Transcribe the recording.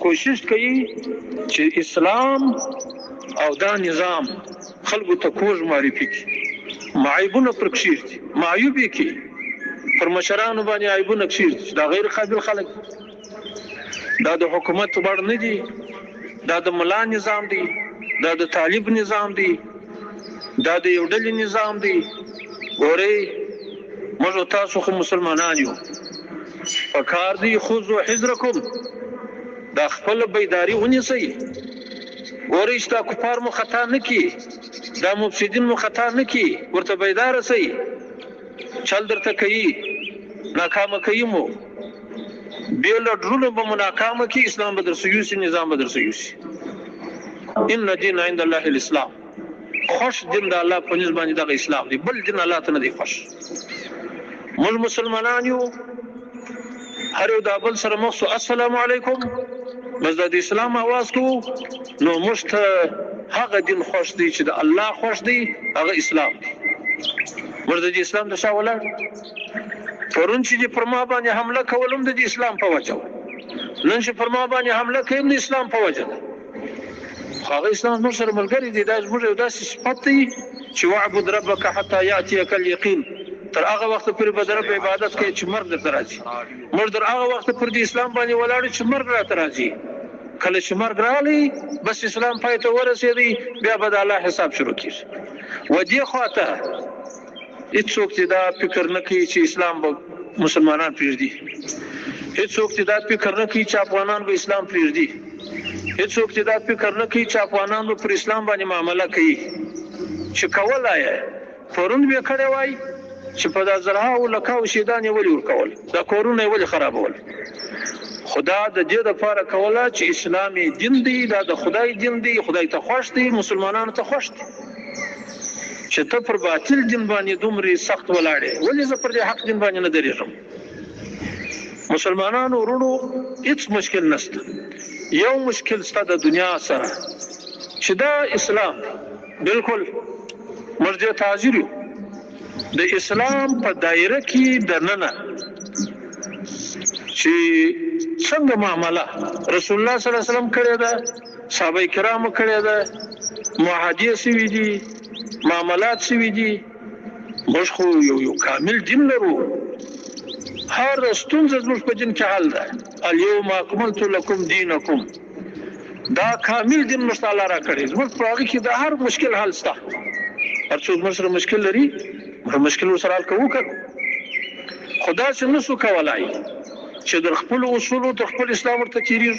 کوشش کوي چې اسلام او دا نظام خلکو ته کوږ معرفي کړي، معیبونه پر کښېږدي، معیوب یې کړي، پر مشرانو باندې عیبونه کښېږدي. دا غیر قابل خلک، دا د حکومت وړ نه دي، دا د ملا نظام دی، دا د طالب نظام دی، دا د یو ډلې نظام دی. ګورئ موږ تاسو خو مسلمانان یو، پکار دی خذوا حذرکم، دا خپل بیداری ونیسئ. ګورئ چې دا کفار مو خطا نه کړي، دا مفسدین مو خطا نه کړي، ورته بیداره سئ. چل درته کوي، ناکامه کوي مو، بې له ډرونو به مو ناکامه کړي، اسلام به درسه یوسي، نظام به درسه یوسي. ان دین عند الله الاسلام، خوش دین د الله په نسبت باندې دغه اسلام دی، بل دین الله ته نه دی خوش. موږ مسلمانان یو، هر یو د بل سره مخ سو السلام علیکم، بس د اسلام आवाज کو نو موږ ته هغه دین خوش دی چې د الله خوش دی، هغه اسلام دی. موږ د اسلام د شاوله پرون چې پر ما باندې حمله کولم د اسلام په وجه، نن چې پر ما باندې حمله کوي د اسلام په وجه، هغه اسلام موږ سره ملګری دی. دا موږ یو داسې صفت دی چې وعبد ربک حتی یاتیک الیقین، تر هغه وخت پورې به د رب عبادت کوي چې مرګ درته راځي. موږ تر هغه وخت پورې د اسلام باندې ولاړ چې مرګ راته راځي. کله چې مرګ راغلی بس اسلام پای ته ورسېدی، بیا به د الله حساب شروع کېږي. و دې خواته هېڅوک چې دا فکر نه کوي چې اسلام به مسلمانان پرېږدي، هېڅوک چې دا فکر نه کوي چې افغانان به اسلام پرېږدي، هېڅوک چې دا فکر نه کوي چې افغانان به پر اسلام باندې معامله کوي. چې کولای پرون به کړی وای چې په دا زرهاو لکاو شیدان یې ولې ورکول، دا کورونه یې ولې خرابول. خدا د دې دپاره کوله چې اسلامي دین دی، دا د خدای دین دی، خدای ته خوښ دی، مسلمانانو ته خوښ دی. چې ته پر باطل دین باندې دومره سخت ولاړې، ولې زه پر دې حق دین باندې نه درېږم؟ مسلمانانو ورونو هیڅ مشکل نشته، یو مشکل ستا د دنیا سره چې دا اسلام بالکل موږ دې ته حاضر یو. د اسلام په دایره کې دننه چې څنګه معامله رسول الله صلی الله علیه وسلم کړی ده، صحابه کرامو کړی ده، معاهدې سوي دي، معاملات سوي دي. موږ خو یو کامل دین لرو، هر ستونزه زموږ په دین کې حل ده. الیوم اکملت لکم دینکم، دا کامل دین موږ ته الله راکړی، زموږ په هغې کې د هر مشکل حل شته. هر څوک موږ سره مشکل لري، مشکل ورسره حل کوو که خو داسې نسو کولی چې د خپلو اصولو د خپل اسلام ورته تېرېږو.